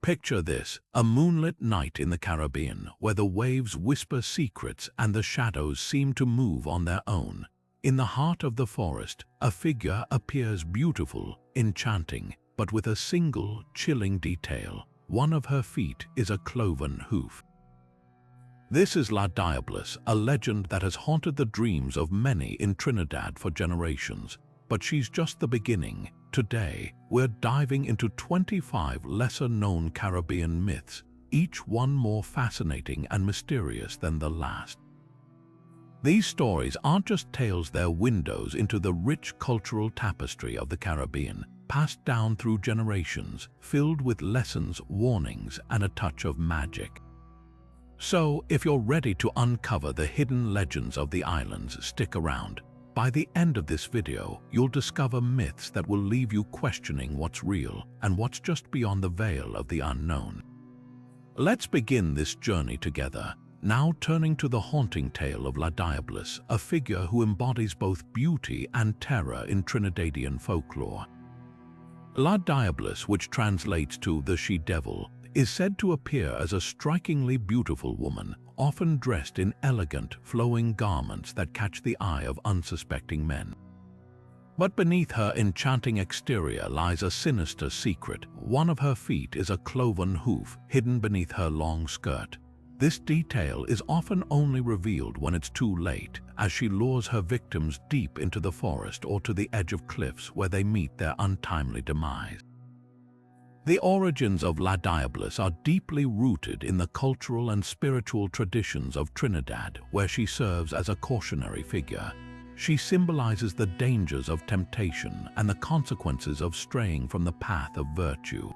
Picture this, a moonlit night in the Caribbean, where the waves whisper secrets and the shadows seem to move on their own. In the heart of the forest, a figure appears beautiful, enchanting, but with a single, chilling detail. One of her feet is a cloven hoof. This is La Diablesse, a legend that has haunted the dreams of many in Trinidad for generations. But she's just the beginning. Today, we're diving into 25 lesser-known Caribbean myths, each one more fascinating and mysterious than the last. These stories aren't just tales, they're windows into the rich cultural tapestry of the Caribbean, passed down through generations, filled with lessons, warnings, and a touch of magic. So, if you're ready to uncover the hidden legends of the islands, stick around. By the end of this video, you'll discover myths that will leave you questioning what's real and what's just beyond the veil of the unknown. Let's begin this journey together, now turning to the haunting tale of La Diablesse, a figure who embodies both beauty and terror in Trinidadian folklore. La Diablesse, which translates to the she-devil, is said to appear as a strikingly beautiful woman, often dressed in elegant, flowing garments that catch the eye of unsuspecting men. But beneath her enchanting exterior lies a sinister secret. One of her feet is a cloven hoof hidden beneath her long skirt. This detail is often only revealed when it's too late, as she lures her victims deep into the forest or to the edge of cliffs where they meet their untimely demise. The origins of La Diablesse are deeply rooted in the cultural and spiritual traditions of Trinidad, where she serves as a cautionary figure. She symbolizes the dangers of temptation and the consequences of straying from the path of virtue.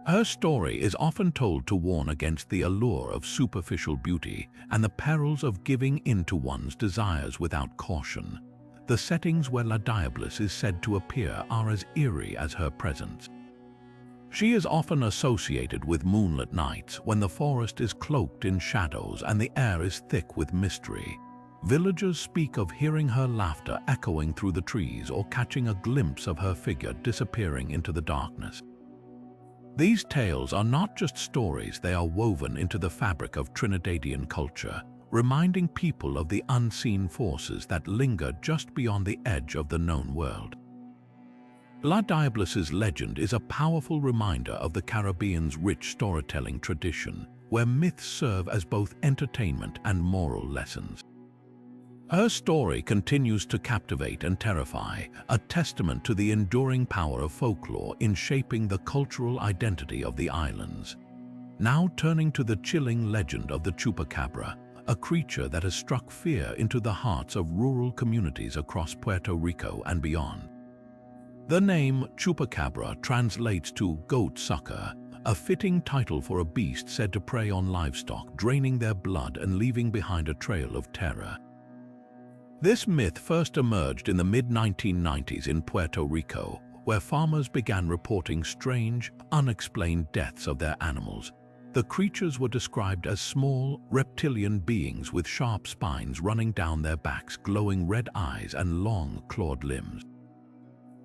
Her story is often told to warn against the allure of superficial beauty and the perils of giving in to one's desires without caution. The settings where La Diablesse is said to appear are as eerie as her presence. She is often associated with moonlit nights when the forest is cloaked in shadows and the air is thick with mystery. Villagers speak of hearing her laughter echoing through the trees or catching a glimpse of her figure disappearing into the darkness. These tales are not just stories, they are woven into the fabric of Trinidadian culture, reminding people of the unseen forces that linger just beyond the edge of the known world. La Diablesse's legend is a powerful reminder of the Caribbean's rich storytelling tradition, where myths serve as both entertainment and moral lessons. Her story continues to captivate and terrify, a testament to the enduring power of folklore in shaping the cultural identity of the islands. Now turning to the chilling legend of the Chupacabra, a creature that has struck fear into the hearts of rural communities across Puerto Rico and beyond. The name Chupacabra translates to goat sucker, a fitting title for a beast said to prey on livestock, draining their blood and leaving behind a trail of terror. This myth first emerged in the mid-1990s in Puerto Rico, where farmers began reporting strange, unexplained deaths of their animals. The creatures were described as small, reptilian beings with sharp spines running down their backs, glowing red eyes, and long, clawed limbs.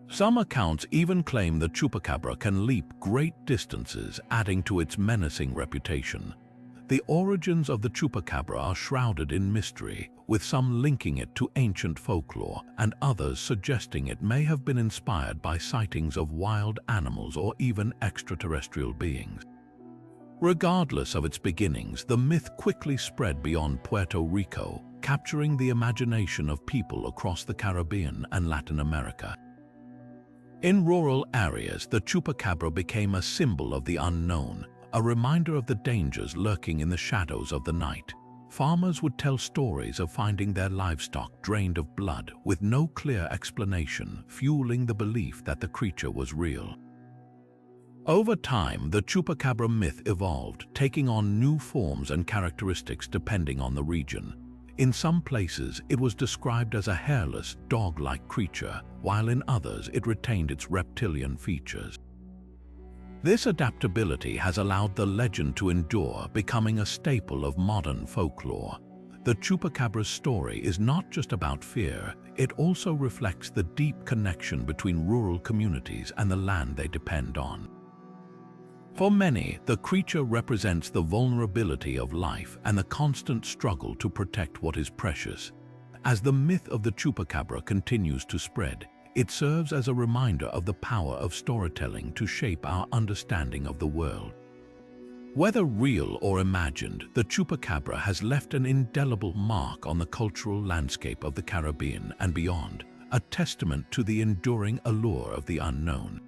Some accounts even claim the Chupacabra can leap great distances, adding to its menacing reputation. The origins of the Chupacabra are shrouded in mystery, with some linking it to ancient folklore and others suggesting it may have been inspired by sightings of wild animals or even extraterrestrial beings. Regardless of its beginnings, the myth quickly spread beyond Puerto Rico, capturing the imagination of people across the Caribbean and Latin America. In rural areas, the Chupacabra became a symbol of the unknown, a reminder of the dangers lurking in the shadows of the night. Farmers would tell stories of finding their livestock drained of blood with no clear explanation, fueling the belief that the creature was real. Over time, the Chupacabra myth evolved, taking on new forms and characteristics depending on the region. In some places, it was described as a hairless, dog-like creature, while in others it retained its reptilian features. This adaptability has allowed the legend to endure, becoming a staple of modern folklore. The Chupacabra's story is not just about fear, it also reflects the deep connection between rural communities and the land they depend on. For many, the creature represents the vulnerability of life and the constant struggle to protect what is precious. As the myth of the Chupacabra continues to spread, it serves as a reminder of the power of storytelling to shape our understanding of the world. Whether real or imagined, the Chupacabra has left an indelible mark on the cultural landscape of the Caribbean and beyond, a testament to the enduring allure of the unknown.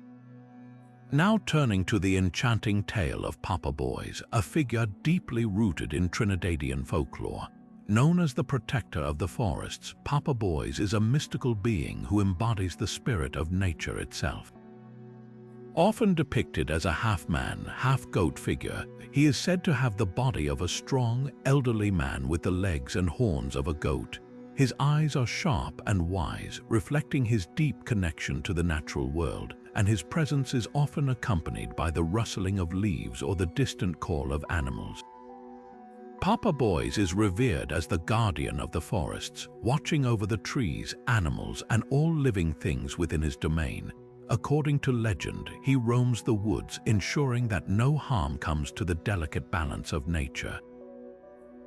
Now turning to the enchanting tale of Papa Boys, a figure deeply rooted in Trinidadian folklore. Known as the protector of the forests, Papa Boys is a mystical being who embodies the spirit of nature itself. Often depicted as a half-man, half-goat figure, he is said to have the body of a strong, elderly man with the legs and horns of a goat. His eyes are sharp and wise, reflecting his deep connection to the natural world, and his presence is often accompanied by the rustling of leaves or the distant call of animals. Papa Boys is revered as the guardian of the forests, watching over the trees, animals, and all living things within his domain. According to legend, he roams the woods, ensuring that no harm comes to the delicate balance of nature.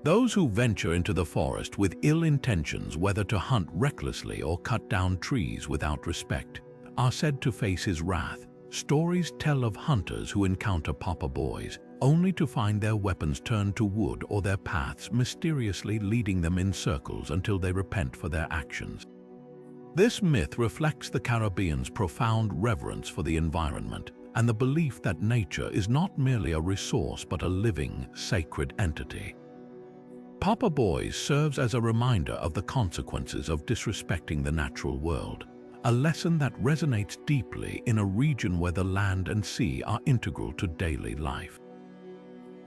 Those who venture into the forest with ill intentions, whether to hunt recklessly or cut down trees without respect, are said to face his wrath. Stories tell of hunters who encounter Papa Boys, only to find their weapons turned to wood or their paths mysteriously leading them in circles until they repent for their actions. This myth reflects the Caribbean's profound reverence for the environment and the belief that nature is not merely a resource but a living, sacred entity. Papa Boys serves as a reminder of the consequences of disrespecting the natural world, a lesson that resonates deeply in a region where the land and sea are integral to daily life.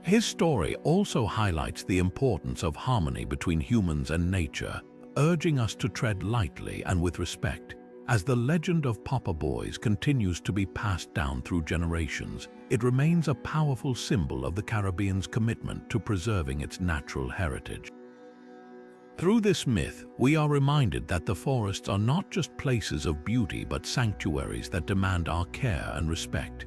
His story also highlights the importance of harmony between humans and nature, urging us to tread lightly and with respect. As the legend of Papa Boys continues to be passed down through generations, it remains a powerful symbol of the Caribbean's commitment to preserving its natural heritage. Through this myth, we are reminded that the forests are not just places of beauty but sanctuaries that demand our care and respect.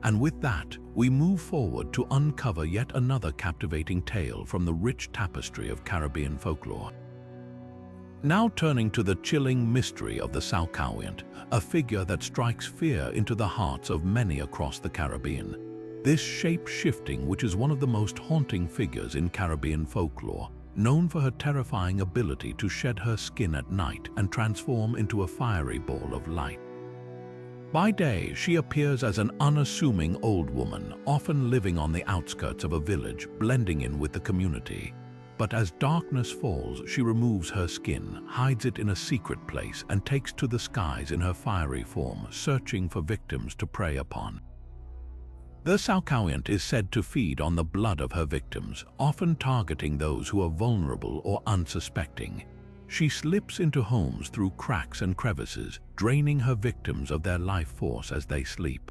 And with that, we move forward to uncover yet another captivating tale from the rich tapestry of Caribbean folklore. Now turning to the chilling mystery of the Soucouyant, a figure that strikes fear into the hearts of many across the Caribbean. This shape-shifting, which is one of the most haunting figures in Caribbean folklore, known for her terrifying ability to shed her skin at night and transform into a fiery ball of light. By day, she appears as an unassuming old woman, often living on the outskirts of a village, blending in with the community. But as darkness falls, she removes her skin, hides it in a secret place, and takes to the skies in her fiery form, searching for victims to prey upon. The Soucouyant is said to feed on the blood of her victims, often targeting those who are vulnerable or unsuspecting. She slips into homes through cracks and crevices, draining her victims of their life force as they sleep.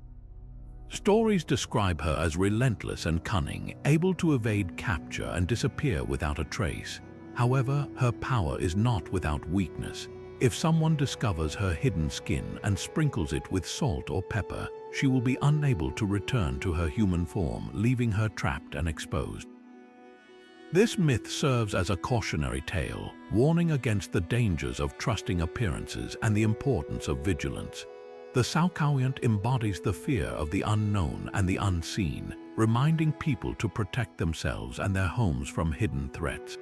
Stories describe her as relentless and cunning, able to evade capture and disappear without a trace. However, her power is not without weakness. If someone discovers her hidden skin and sprinkles it with salt or pepper, she will be unable to return to her human form, leaving her trapped and exposed. This myth serves as a cautionary tale, warning against the dangers of trusting appearances and the importance of vigilance. The Soucouyant embodies the fear of the unknown and the unseen, reminding people to protect themselves and their homes from hidden threats.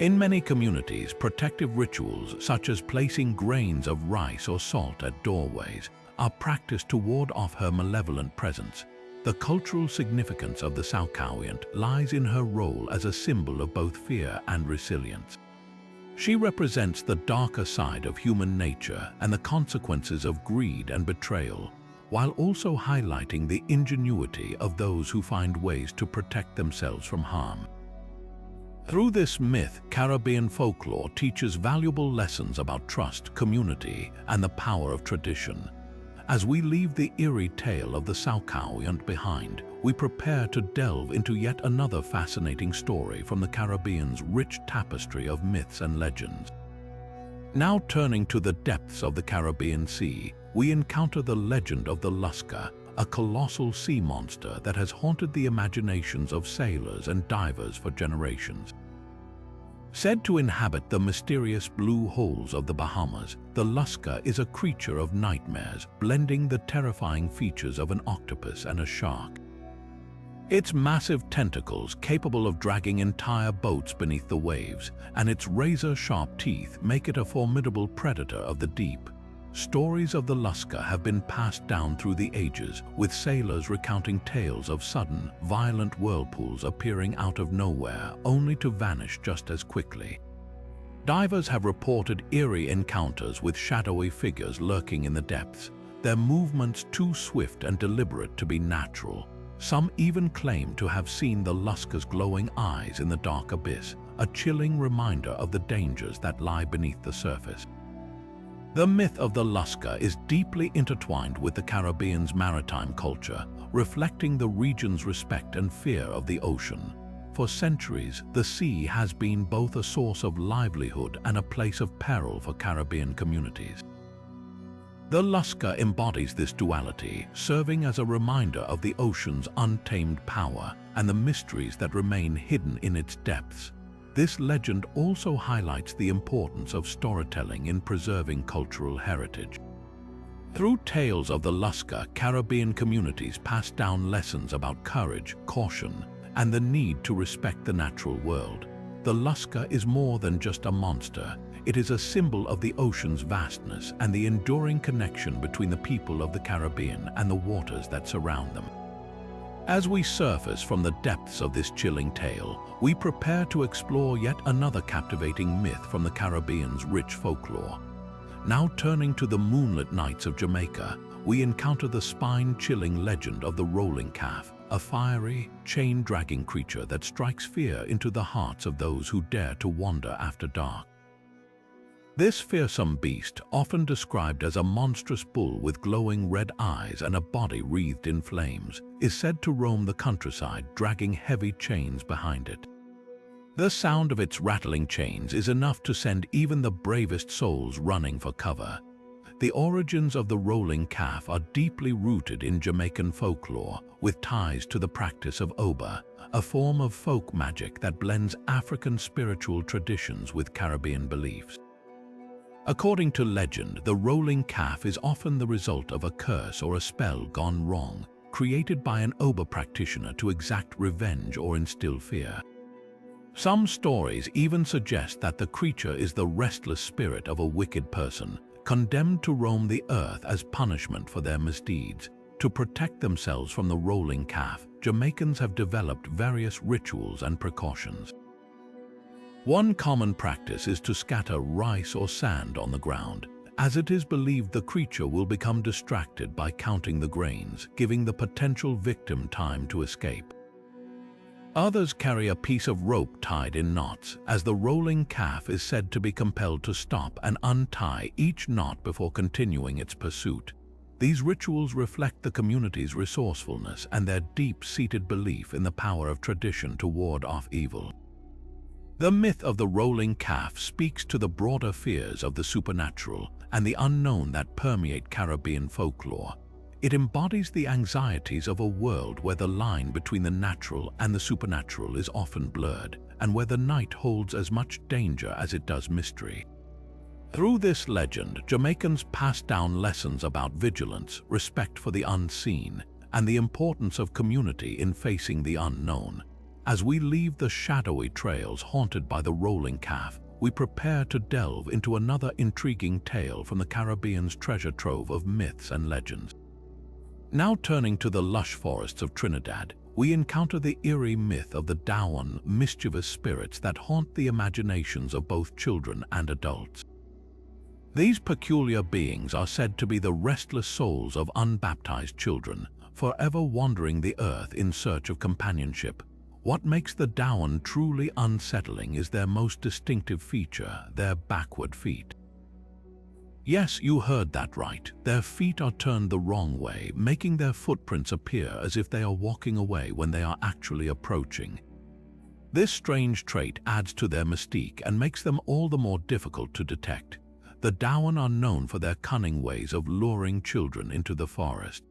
In many communities, protective rituals such as placing grains of rice or salt at doorways are practiced to ward off her malevolent presence. The cultural significance of the Soucouyant lies in her role as a symbol of both fear and resilience. She represents the darker side of human nature and the consequences of greed and betrayal, while also highlighting the ingenuity of those who find ways to protect themselves from harm. Through this myth, Caribbean folklore teaches valuable lessons about trust, community, and the power of tradition. As we leave the eerie tale of the Soucouyant behind, we prepare to delve into yet another fascinating story from the Caribbean's rich tapestry of myths and legends. Now turning to the depths of the Caribbean Sea, we encounter the legend of the Lusca, a colossal sea monster that has haunted the imaginations of sailors and divers for generations. Said to inhabit the mysterious blue holes of the Bahamas, the Lusca is a creature of nightmares, blending the terrifying features of an octopus and a shark. Its massive tentacles, capable of dragging entire boats beneath the waves, and its razor-sharp teeth make it a formidable predator of the deep. Stories of the Lusca have been passed down through the ages, with sailors recounting tales of sudden, violent whirlpools appearing out of nowhere, only to vanish just as quickly. Divers have reported eerie encounters with shadowy figures lurking in the depths, their movements too swift and deliberate to be natural. Some even claim to have seen the Lusca's glowing eyes in the dark abyss, a chilling reminder of the dangers that lie beneath the surface. The myth of the Lusca is deeply intertwined with the Caribbean's maritime culture, reflecting the region's respect and fear of the ocean. For centuries, the sea has been both a source of livelihood and a place of peril for Caribbean communities. The Lusca embodies this duality, serving as a reminder of the ocean's untamed power and the mysteries that remain hidden in its depths. This legend also highlights the importance of storytelling in preserving cultural heritage. Through tales of the Lusca, Caribbean communities pass down lessons about courage, caution, and the need to respect the natural world. The Lusca is more than just a monster. It is a symbol of the ocean's vastness and the enduring connection between the people of the Caribbean and the waters that surround them. As we surface from the depths of this chilling tale, we prepare to explore yet another captivating myth from the Caribbean's rich folklore. Now turning to the moonlit nights of Jamaica, we encounter the spine-chilling legend of the rolling calf, a fiery, chain-dragging creature that strikes fear into the hearts of those who dare to wander after dark. This fearsome beast, often described as a monstrous bull with glowing red eyes and a body wreathed in flames, is said to roam the countryside, dragging heavy chains behind it. The sound of its rattling chains is enough to send even the bravest souls running for cover. The origins of the rolling calf are deeply rooted in Jamaican folklore, with ties to the practice of Oba, a form of folk magic that blends African spiritual traditions with Caribbean beliefs. According to legend, the rolling calf is often the result of a curse or a spell gone wrong, created by an Oba practitioner to exact revenge or instill fear. Some stories even suggest that the creature is the restless spirit of a wicked person, condemned to roam the earth as punishment for their misdeeds. To protect themselves from the rolling calf, Jamaicans have developed various rituals and precautions. One common practice is to scatter rice or sand on the ground, as it is believed the creature will become distracted by counting the grains, giving the potential victim time to escape. Others carry a piece of rope tied in knots, as the rolling calf is said to be compelled to stop and untie each knot before continuing its pursuit. These rituals reflect the community's resourcefulness and their deep-seated belief in the power of tradition to ward off evil. The myth of the rolling calf speaks to the broader fears of the supernatural and the unknown that permeate Caribbean folklore. It embodies the anxieties of a world where the line between the natural and the supernatural is often blurred, and where the night holds as much danger as it does mystery. Through this legend, Jamaicans pass down lessons about vigilance, respect for the unseen, and the importance of community in facing the unknown. As we leave the shadowy trails haunted by the rolling calf, we prepare to delve into another intriguing tale from the Caribbean's treasure trove of myths and legends. Now turning to the lush forests of Trinidad, we encounter the eerie myth of the Douen, mischievous spirits that haunt the imaginations of both children and adults. These peculiar beings are said to be the restless souls of unbaptized children, forever wandering the earth in search of companionship. What makes the Douen truly unsettling is their most distinctive feature, their backward feet. Yes, you heard that right. Their feet are turned the wrong way, making their footprints appear as if they are walking away when they are actually approaching. This strange trait adds to their mystique and makes them all the more difficult to detect. The Douen are known for their cunning ways of luring children into the forest.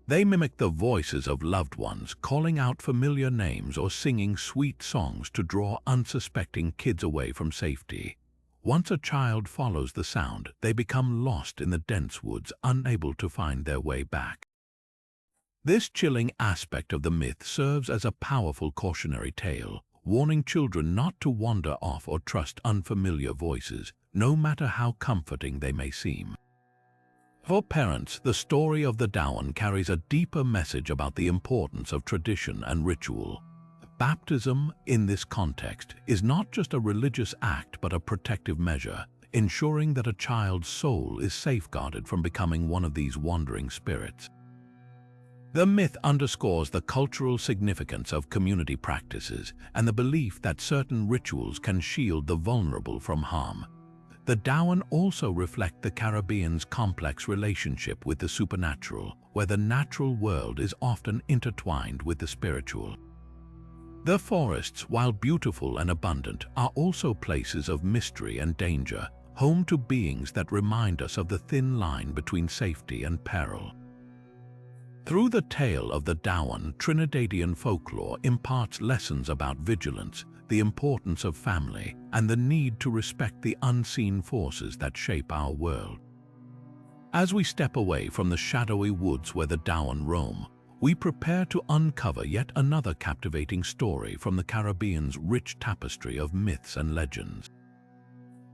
They mimic the voices of loved ones, calling out familiar names or singing sweet songs to draw unsuspecting kids away from safety. Once a child follows the sound, they become lost in the dense woods, unable to find their way back. This chilling aspect of the myth serves as a powerful cautionary tale, warning children not to wander off or trust unfamiliar voices, no matter how comforting they may seem. For parents, the story of the Douen carries a deeper message about the importance of tradition and ritual. Baptism, in this context, is not just a religious act but a protective measure, ensuring that a child's soul is safeguarded from becoming one of these wandering spirits. The myth underscores the cultural significance of community practices and the belief that certain rituals can shield the vulnerable from harm. The Douen also reflect the Caribbean's complex relationship with the supernatural, where the natural world is often intertwined with the spiritual. The forests, while beautiful and abundant, are also places of mystery and danger, home to beings that remind us of the thin line between safety and peril. Through the tale of the Douen, Trinidadian folklore imparts lessons about vigilance, the importance of family, and the need to respect the unseen forces that shape our world. As we step away from the shadowy woods where the Douen roam, we prepare to uncover yet another captivating story from the Caribbean's rich tapestry of myths and legends.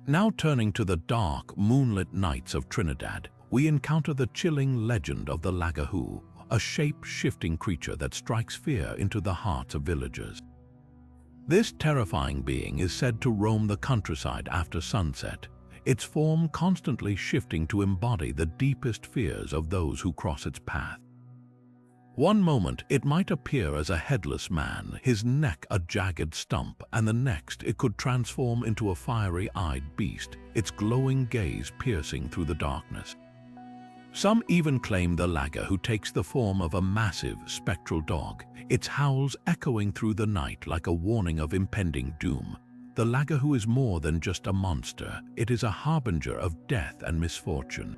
Now turning to the dark, moonlit nights of Trinidad, we encounter the chilling legend of the Lagahoo, a shape-shifting creature that strikes fear into the hearts of villagers. This terrifying being is said to roam the countryside after sunset, its form constantly shifting to embody the deepest fears of those who cross its path. One moment it might appear as a headless man, his neck a jagged stump, and the next it could transform into a fiery-eyed beast, its glowing gaze piercing through the darkness. Some even claim the Lagahoo takes the form of a massive, spectral dog, its howls echoing through the night like a warning of impending doom. The Lagahoo is more than just a monster, it is a harbinger of death and misfortune.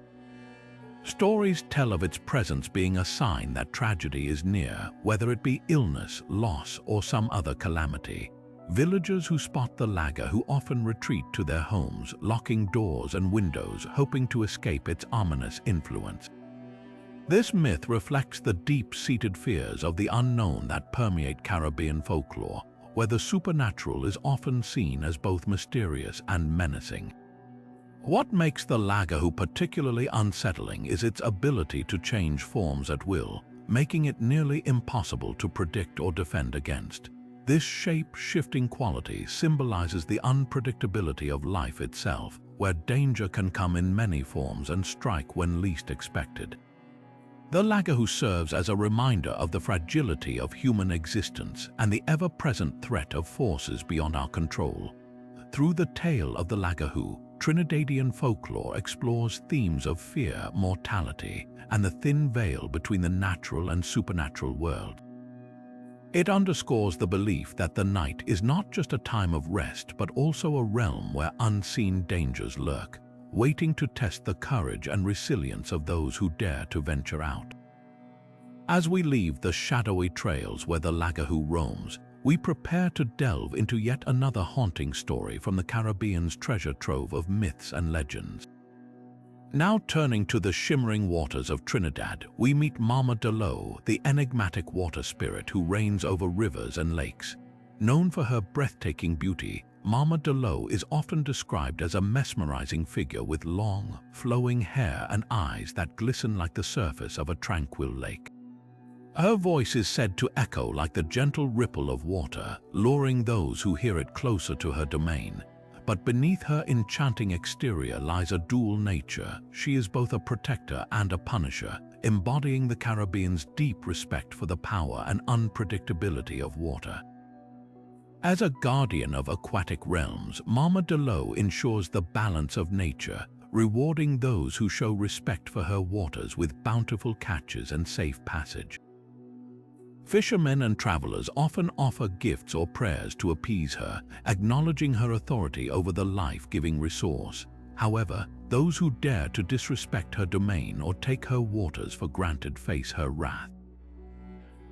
Stories tell of its presence being a sign that tragedy is near, whether it be illness, loss, or some other calamity. Villagers who spot the Lagahoo often retreat to their homes, locking doors and windows, hoping to escape its ominous influence. This myth reflects the deep-seated fears of the unknown that permeate Caribbean folklore, where the supernatural is often seen as both mysterious and menacing. What makes the Lagahoo particularly unsettling is its ability to change forms at will, making it nearly impossible to predict or defend against. This shape-shifting quality symbolizes the unpredictability of life itself, where danger can come in many forms and strike when least expected. The Lagahoo serves as a reminder of the fragility of human existence and the ever-present threat of forces beyond our control. Through the tale of the Lagahoo, Trinidadian folklore explores themes of fear, mortality, and the thin veil between the natural and supernatural world. It underscores the belief that the night is not just a time of rest but also a realm where unseen dangers lurk, waiting to test the courage and resilience of those who dare to venture out. As we leave the shadowy trails where the Lagahoo roams, we prepare to delve into yet another haunting story from the Caribbean's treasure trove of myths and legends. Now turning to the shimmering waters of Trinidad, we meet Mumma, the enigmatic water spirit who reigns over rivers and lakes. Known for her breathtaking beauty, Mumma is often described as a mesmerizing figure with long, flowing hair and eyes that glisten like the surface of a tranquil lake. Her voice is said to echo like the gentle ripple of water, luring those who hear it closer to her domain. But beneath her enchanting exterior lies a dual nature. She is both a protector and a punisher, embodying the Caribbean's deep respect for the power and unpredictability of water. As a guardian of aquatic realms, Mumma ensures the balance of nature, rewarding those who show respect for her waters with bountiful catches and safe passage. Fishermen and travelers often offer gifts or prayers to appease her, acknowledging her authority over the life-giving resource. However, those who dare to disrespect her domain or take her waters for granted face her wrath.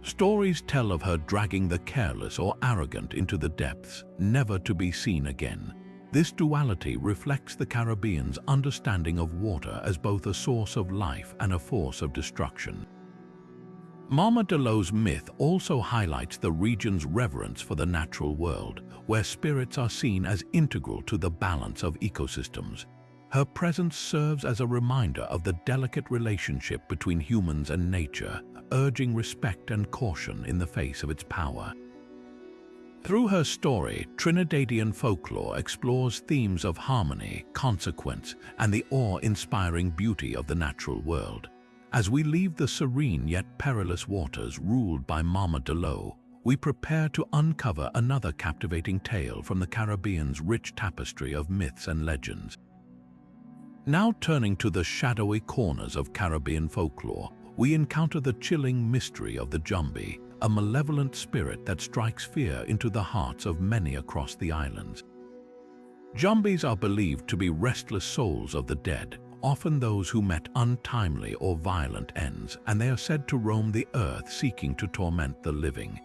Stories tell of her dragging the careless or arrogant into the depths, never to be seen again. This duality reflects the Caribbean's understanding of water as both a source of life and a force of destruction. Mama Deleu's myth also highlights the region's reverence for the natural world, where spirits are seen as integral to the balance of ecosystems. Her presence serves as a reminder of the delicate relationship between humans and nature, urging respect and caution in the face of its power. Through her story, Trinidadian folklore explores themes of harmony, consequence, and the awe-inspiring beauty of the natural world. As we leave the serene yet perilous waters ruled by Mama Deleu, we prepare to uncover another captivating tale from the Caribbean's rich tapestry of myths and legends. Now turning to the shadowy corners of Caribbean folklore, we encounter the chilling mystery of the Jumbie, a malevolent spirit that strikes fear into the hearts of many across the islands. Jumbies are believed to be restless souls of the dead, often those who met untimely or violent ends, and they are said to roam the earth seeking to torment the living.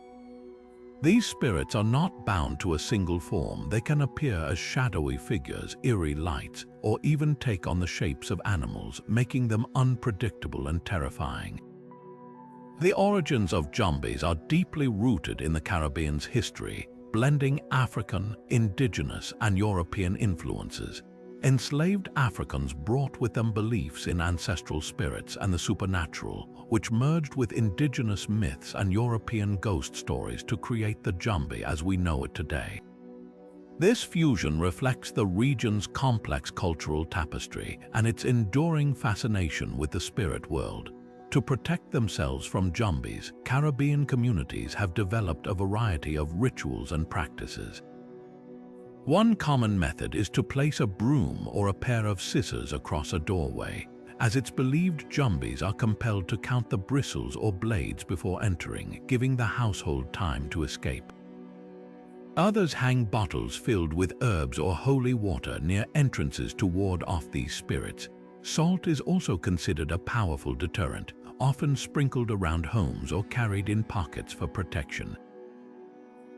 These spirits are not bound to a single form. They can appear as shadowy figures, eerie lights, or even take on the shapes of animals, making them unpredictable and terrifying. The origins of Jumbies are deeply rooted in the Caribbean's history, blending African, indigenous, and European influences. Enslaved Africans brought with them beliefs in ancestral spirits and the supernatural, which merged with indigenous myths and European ghost stories to create the Jumbie as we know it today. This fusion reflects the region's complex cultural tapestry and its enduring fascination with the spirit world. To protect themselves from Jumbies, Caribbean communities have developed a variety of rituals and practices. One common method is to place a broom or a pair of scissors across a doorway, as it's believed Jumbies are compelled to count the bristles or blades before entering, giving the household time to escape. Others hang bottles filled with herbs or holy water near entrances to ward off these spirits. Salt is also considered a powerful deterrent, often sprinkled around homes or carried in pockets for protection.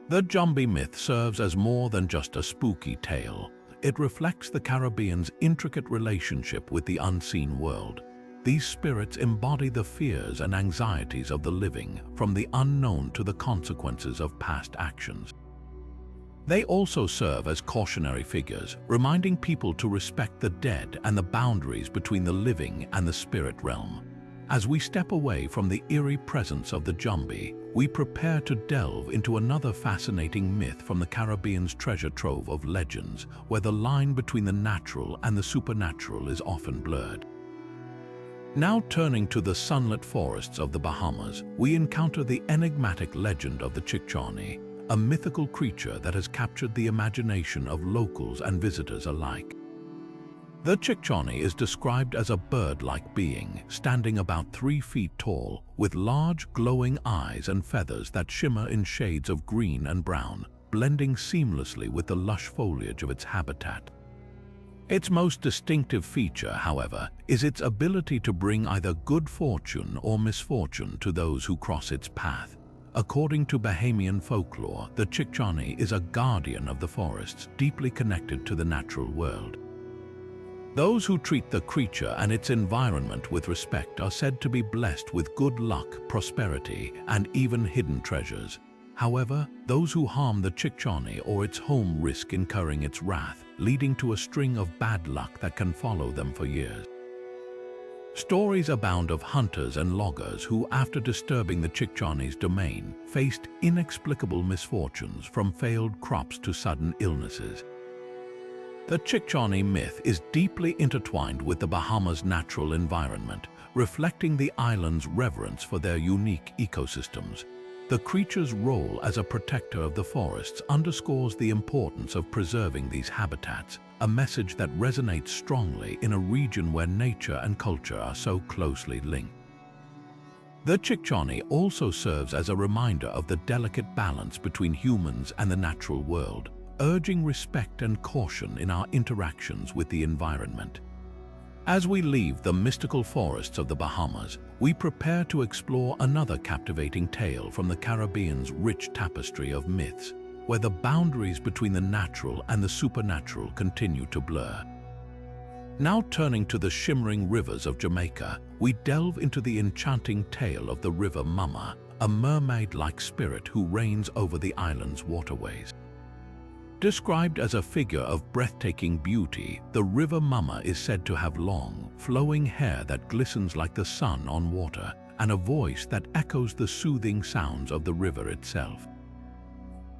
The Jumbie myth serves as more than just a spooky tale. It reflects the Caribbean's intricate relationship with the unseen world. These spirits embody the fears and anxieties of the living, from the unknown to the consequences of past actions. They also serve as cautionary figures, reminding people to respect the dead and the boundaries between the living and the spirit realm. As we step away from the eerie presence of the Jumbie, we prepare to delve into another fascinating myth from the Caribbean's treasure trove of legends, where the line between the natural and the supernatural is often blurred. Now turning to the sunlit forests of the Bahamas, we encounter the enigmatic legend of the Chickcharney, a mythical creature that has captured the imagination of locals and visitors alike. The Chickcharney is described as a bird-like being, standing about 3 feet tall, with large, glowing eyes and feathers that shimmer in shades of green and brown, blending seamlessly with the lush foliage of its habitat. Its most distinctive feature, however, is its ability to bring either good fortune or misfortune to those who cross its path. According to Bahamian folklore, the Chickcharney is a guardian of the forests, deeply connected to the natural world. Those who treat the creature and its environment with respect are said to be blessed with good luck, prosperity, and even hidden treasures. However, those who harm the Chickcharney or its home risk incurring its wrath, leading to a string of bad luck that can follow them for years. Stories abound of hunters and loggers who, after disturbing the Chickcharney's domain, faced inexplicable misfortunes, from failed crops to sudden illnesses. The Chickcharney myth is deeply intertwined with the Bahamas' natural environment, reflecting the island's reverence for their unique ecosystems. The creature's role as a protector of the forests underscores the importance of preserving these habitats, a message that resonates strongly in a region where nature and culture are so closely linked. The Chickcharney also serves as a reminder of the delicate balance between humans and the natural world, urging respect and caution in our interactions with the environment. As we leave the mystical forests of the Bahamas, we prepare to explore another captivating tale from the Caribbean's rich tapestry of myths, where the boundaries between the natural and the supernatural continue to blur. Now turning to the shimmering rivers of Jamaica, we delve into the enchanting tale of the river Mumma, a mermaid-like spirit who reigns over the island's waterways. Described as a figure of breathtaking beauty, the river Mumma is said to have long, flowing hair that glistens like the sun on water, and a voice that echoes the soothing sounds of the river itself.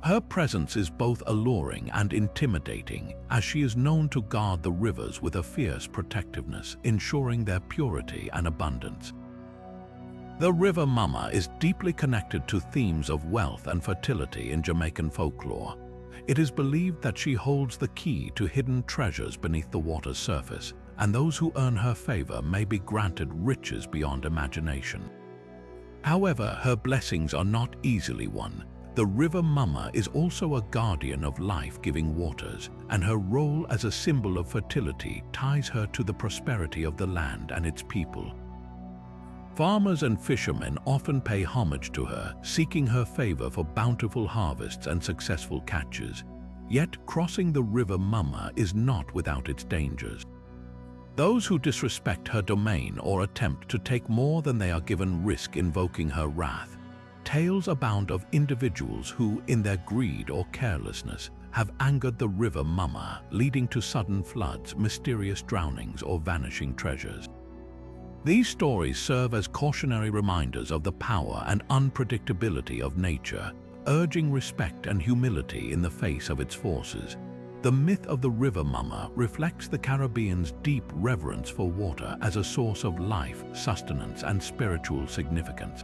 Her presence is both alluring and intimidating, as she is known to guard the rivers with a fierce protectiveness, ensuring their purity and abundance. The river Mumma is deeply connected to themes of wealth and fertility in Jamaican folklore. It is believed that she holds the key to hidden treasures beneath the water's surface, and those who earn her favor may be granted riches beyond imagination. However, her blessings are not easily won. The river Mumma is also a guardian of life-giving waters, and her role as a symbol of fertility ties her to the prosperity of the land and its people. Farmers and fishermen often pay homage to her, seeking her favor for bountiful harvests and successful catches. Yet crossing the river Mumma is not without its dangers. Those who disrespect her domain or attempt to take more than they are given risk invoking her wrath. Tales abound of individuals who, in their greed or carelessness, have angered the river Mumma, leading to sudden floods, mysterious drownings, or vanishing treasures. These stories serve as cautionary reminders of the power and unpredictability of nature, urging respect and humility in the face of its forces. The myth of the river Mumma reflects the Caribbean's deep reverence for water as a source of life, sustenance, and spiritual significance.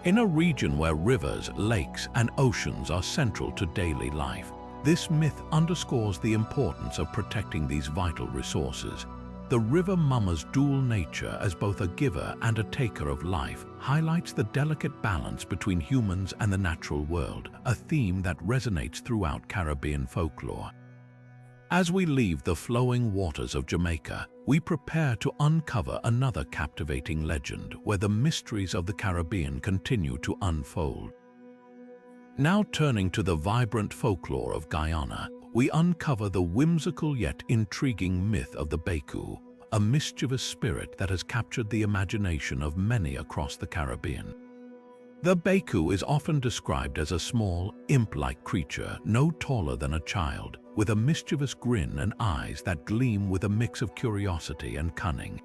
In a region where rivers, lakes, and oceans are central to daily life, this myth underscores the importance of protecting these vital resources. The river Mumma's dual nature as both a giver and a taker of life highlights the delicate balance between humans and the natural world, a theme that resonates throughout Caribbean folklore. As we leave the flowing waters of Jamaica, we prepare to uncover another captivating legend where the mysteries of the Caribbean continue to unfold. Now turning to the vibrant folklore of Guyana, we uncover the whimsical yet intriguing myth of the Bacoo, a mischievous spirit that has captured the imagination of many across the Caribbean. The Bacoo is often described as a small, imp-like creature no taller than a child, with a mischievous grin and eyes that gleam with a mix of curiosity and cunning.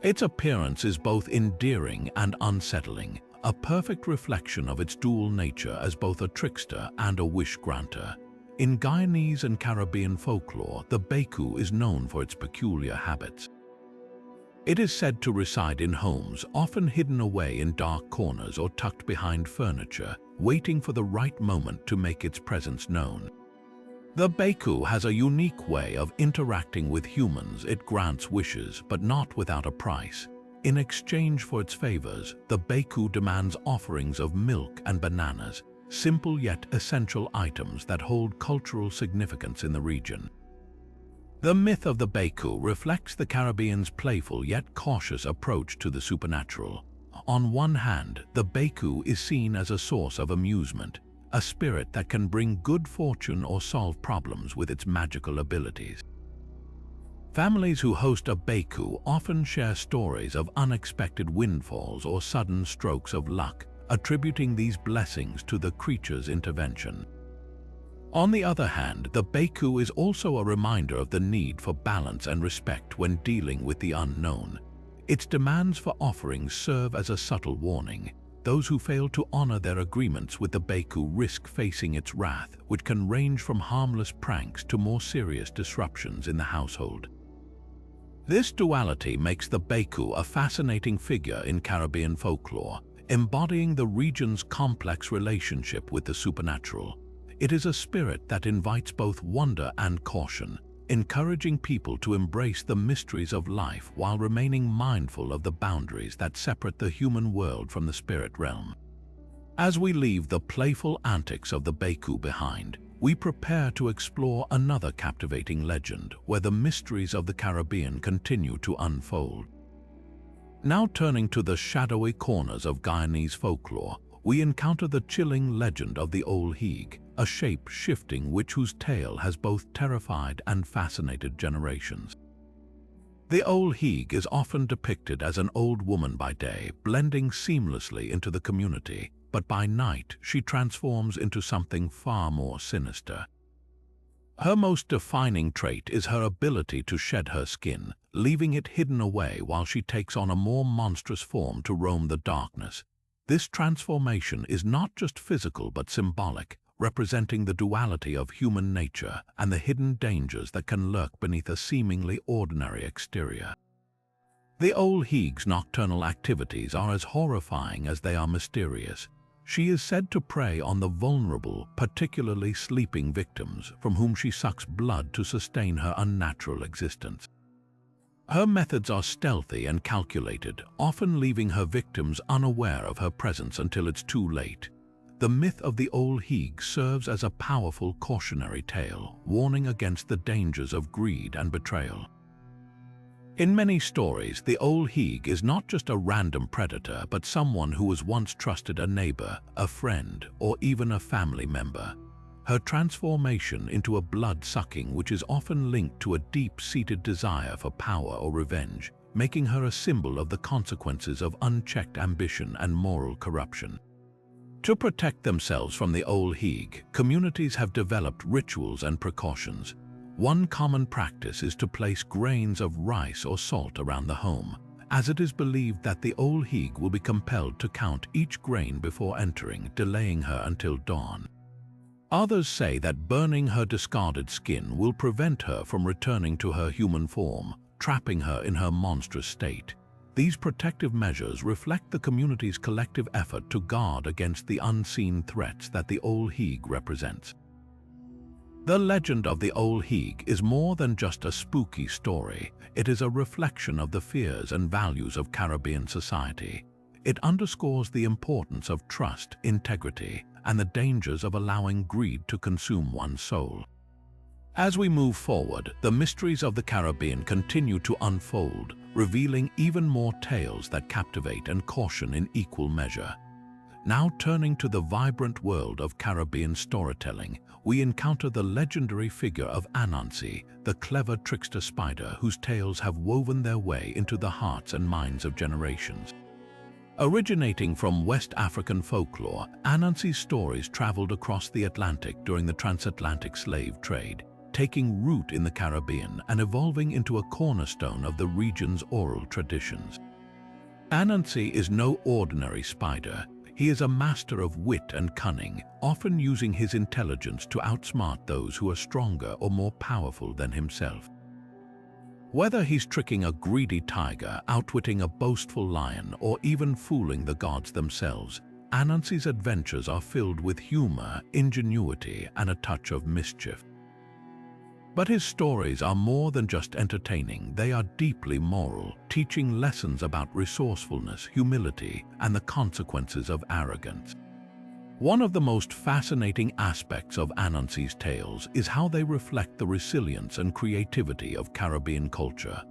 Its appearance is both endearing and unsettling, a perfect reflection of its dual nature as both a trickster and a wish-granter. In Guyanese and Caribbean folklore, the Bacoo is known for its peculiar habits. It is said to reside in homes, often hidden away in dark corners or tucked behind furniture, waiting for the right moment to make its presence known. The Bacoo has a unique way of interacting with humans. It grants wishes, but not without a price. In exchange for its favors, the Bacoo demands offerings of milk and bananas, simple yet essential items that hold cultural significance in the region. The myth of the Bacoo reflects the Caribbean's playful yet cautious approach to the supernatural. On one hand, the Bacoo is seen as a source of amusement, a spirit that can bring good fortune or solve problems with its magical abilities. Families who host a Bacoo often share stories of unexpected windfalls or sudden strokes of luck, attributing these blessings to the creature's intervention. On the other hand, the Bacoo is also a reminder of the need for balance and respect when dealing with the unknown. Its demands for offerings serve as a subtle warning. Those who fail to honor their agreements with the Bacoo risk facing its wrath, which can range from harmless pranks to more serious disruptions in the household. This duality makes the Bacoo a fascinating figure in Caribbean folklore, embodying the region's complex relationship with the supernatural. It is a spirit that invites both wonder and caution, encouraging people to embrace the mysteries of life while remaining mindful of the boundaries that separate the human world from the spirit realm. As we leave the playful antics of the Bacoo behind, we prepare to explore another captivating legend where the mysteries of the Caribbean continue to unfold. Now turning to the shadowy corners of Guyanese folklore, we encounter the chilling legend of the Old Heeg, a shape-shifting witch whose tale has both terrified and fascinated generations. The Old Heeg is often depicted as an old woman by day, blending seamlessly into the community, but by night she transforms into something far more sinister. Her most defining trait is her ability to shed her skin, leaving it hidden away while she takes on a more monstrous form to roam the darkness. This transformation is not just physical but symbolic, representing the duality of human nature and the hidden dangers that can lurk beneath a seemingly ordinary exterior. The Old Heeg's nocturnal activities are as horrifying as they are mysterious. She is said to prey on the vulnerable, particularly sleeping victims, from whom she sucks blood to sustain her unnatural existence. Her methods are stealthy and calculated, often leaving her victims unaware of her presence until it's too late. The myth of the Old Heeg serves as a powerful cautionary tale, warning against the dangers of greed and betrayal. In many stories, the Old Heeg is not just a random predator, but someone who was once trusted a neighbor, a friend, or even a family member. Her transformation into a blood-sucking witch is often linked to a deep-seated desire for power or revenge, making her a symbol of the consequences of unchecked ambition and moral corruption. To protect themselves from the Old Heeg, communities have developed rituals and precautions. One common practice is to place grains of rice or salt around the home, as it is believed that the Old Heeg will be compelled to count each grain before entering, delaying her until dawn. Others say that burning her discarded skin will prevent her from returning to her human form, trapping her in her monstrous state. These protective measures reflect the community's collective effort to guard against the unseen threats that the Old Heeg represents. The legend of the Old Heeg is more than just a spooky story. It is a reflection of the fears and values of Caribbean society. It underscores the importance of trust, integrity, and the dangers of allowing greed to consume one's soul. As we move forward, the mysteries of the Caribbean continue to unfold, revealing even more tales that captivate and caution in equal measure. Now turning to the vibrant world of Caribbean storytelling, we encounter the legendary figure of Anansi, the clever trickster spider whose tales have woven their way into the hearts and minds of generations. Originating from West African folklore, Anansi's stories traveled across the Atlantic during the transatlantic slave trade, taking root in the Caribbean and evolving into a cornerstone of the region's oral traditions. Anansi is no ordinary spider. He is a master of wit and cunning, often using his intelligence to outsmart those who are stronger or more powerful than himself. Whether he's tricking a greedy tiger, outwitting a boastful lion, or even fooling the gods themselves, Anansi's adventures are filled with humor, ingenuity, and a touch of mischief. But his stories are more than just entertaining. They are deeply moral, teaching lessons about resourcefulness, humility, and the consequences of arrogance. One of the most fascinating aspects of Anansi's tales is how they reflect the resilience and creativity of Caribbean culture.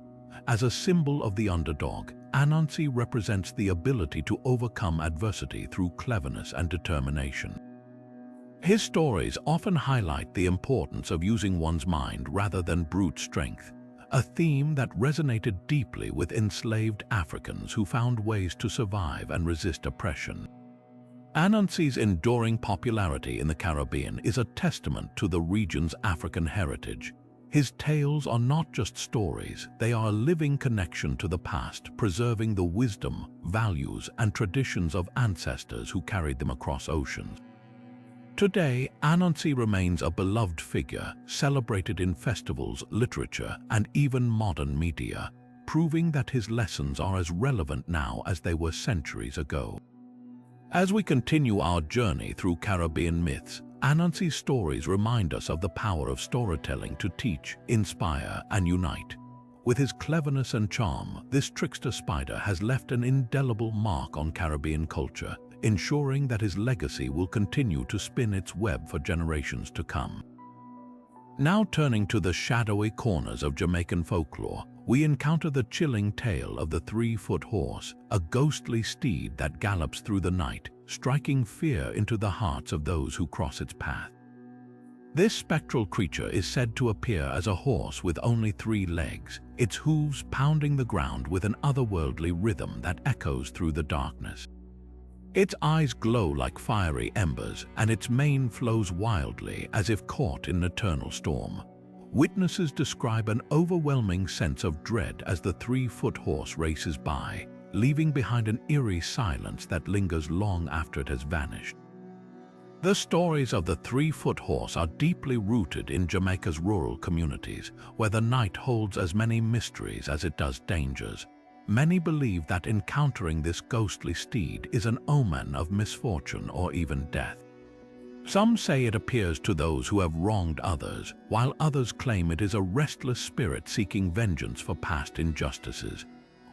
As a symbol of the underdog, Anansi represents the ability to overcome adversity through cleverness and determination. His stories often highlight the importance of using one's mind rather than brute strength, a theme that resonated deeply with enslaved Africans who found ways to survive and resist oppression. Anansi's enduring popularity in the Caribbean is a testament to the region's African heritage. His tales are not just stories, they are a living connection to the past, preserving the wisdom, values, and traditions of ancestors who carried them across oceans. Today, Anansi remains a beloved figure, celebrated in festivals, literature, and even modern media, proving that his lessons are as relevant now as they were centuries ago. As we continue our journey through Caribbean myths, Anansi's stories remind us of the power of storytelling to teach, inspire, and unite. With his cleverness and charm, this trickster spider has left an indelible mark on Caribbean culture, ensuring that his legacy will continue to spin its web for generations to come. Now turning to the shadowy corners of Jamaican folklore, we encounter the chilling tale of the 3-foot horse, a ghostly steed that gallops through the night, striking fear into the hearts of those who cross its path. This spectral creature is said to appear as a horse with only 3 legs, its hooves pounding the ground with an otherworldly rhythm that echoes through the darkness. Its eyes glow like fiery embers, and its mane flows wildly as if caught in an eternal storm. Witnesses describe an overwhelming sense of dread as the 3-foot horse races by, leaving behind an eerie silence that lingers long after it has vanished. The stories of the 3-foot horse are deeply rooted in Jamaica's rural communities, where the night holds as many mysteries as it does dangers. Many believe that encountering this ghostly steed is an omen of misfortune or even death. Some say it appears to those who have wronged others, while others claim it is a restless spirit seeking vengeance for past injustices.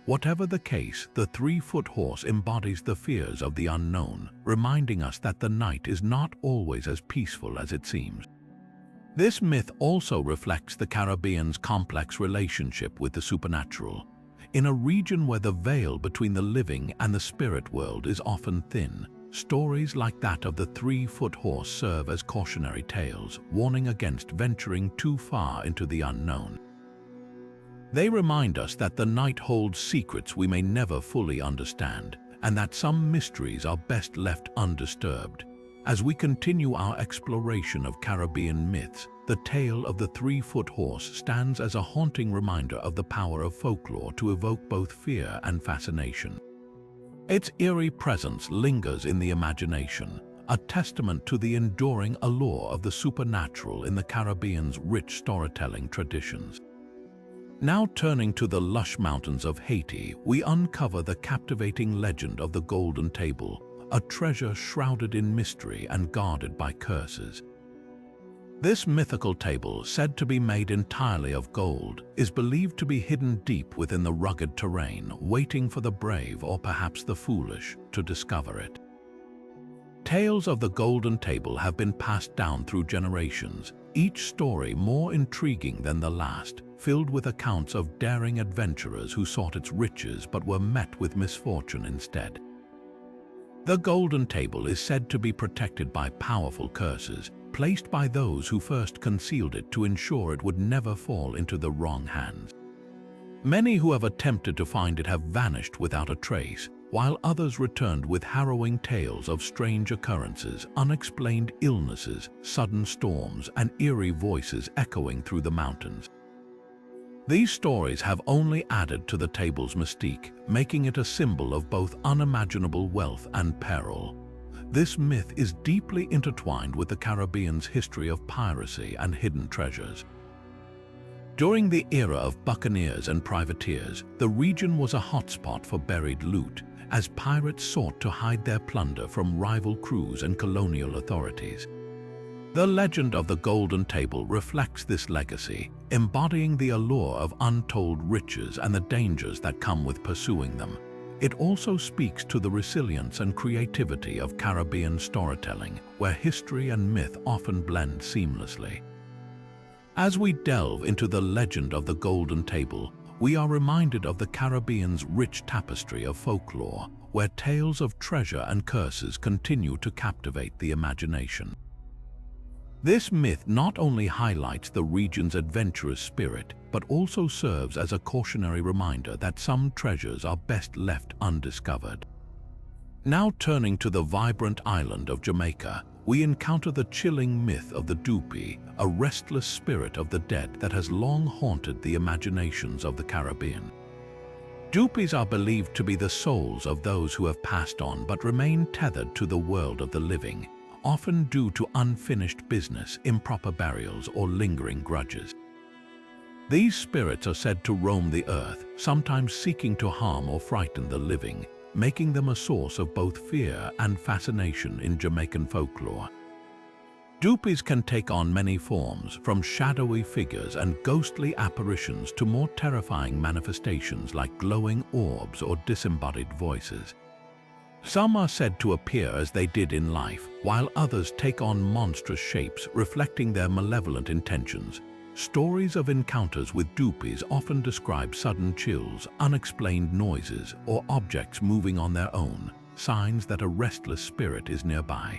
Whatever the case, the 3-foot horse embodies the fears of the unknown, reminding us that the night is not always as peaceful as it seems. This myth also reflects the Caribbean's complex relationship with the supernatural. In a region where the veil between the living and the spirit world is often thin, stories like that of the 3-foot horse serve as cautionary tales, warning against venturing too far into the unknown. They remind us that the night holds secrets we may never fully understand, and that some mysteries are best left undisturbed. As we continue our exploration of Caribbean myths, the tale of the 3-foot horse stands as a haunting reminder of the power of folklore to evoke both fear and fascination. Its eerie presence lingers in the imagination, a testament to the enduring allure of the supernatural in the Caribbean's rich storytelling traditions. Now turning to the lush mountains of Haiti, we uncover the captivating legend of the Golden Table, a treasure shrouded in mystery and guarded by curses. This mythical table, said to be made entirely of gold, is believed to be hidden deep within the rugged terrain, waiting for the brave or perhaps the foolish to discover it. Tales of the Golden Table have been passed down through generations, each story more intriguing than the last, filled with accounts of daring adventurers who sought its riches but were met with misfortune instead. The Golden Table is said to be protected by powerful curses, placed by those who first concealed it to ensure it would never fall into the wrong hands. Many who have attempted to find it have vanished without a trace, while others returned with harrowing tales of strange occurrences, unexplained illnesses, sudden storms, and eerie voices echoing through the mountains. These stories have only added to the table's mystique, making it a symbol of both unimaginable wealth and peril. This myth is deeply intertwined with the Caribbean's history of piracy and hidden treasures. During the era of buccaneers and privateers, the region was a hotspot for buried loot, as pirates sought to hide their plunder from rival crews and colonial authorities. The legend of the Golden Table reflects this legacy, embodying the allure of untold riches and the dangers that come with pursuing them. It also speaks to the resilience and creativity of Caribbean storytelling, where history and myth often blend seamlessly. As we delve into the legend of the Golden Table, we are reminded of the Caribbean's rich tapestry of folklore, where tales of treasure and curses continue to captivate the imagination. This myth not only highlights the region's adventurous spirit, but also serves as a cautionary reminder that some treasures are best left undiscovered. Now turning to the vibrant island of Jamaica, we encounter the chilling myth of the Jumbie, a restless spirit of the dead that has long haunted the imaginations of the Caribbean. Jumbies are believed to be the souls of those who have passed on but remain tethered to the world of the living, often due to unfinished business, improper burials, or lingering grudges. These spirits are said to roam the earth, sometimes seeking to harm or frighten the living, making them a source of both fear and fascination in Jamaican folklore. Jumbies can take on many forms, from shadowy figures and ghostly apparitions to more terrifying manifestations like glowing orbs or disembodied voices. Some are said to appear as they did in life, while others take on monstrous shapes reflecting their malevolent intentions. Stories of encounters with Jumbies often describe sudden chills, unexplained noises, or objects moving on their own, signs that a restless spirit is nearby.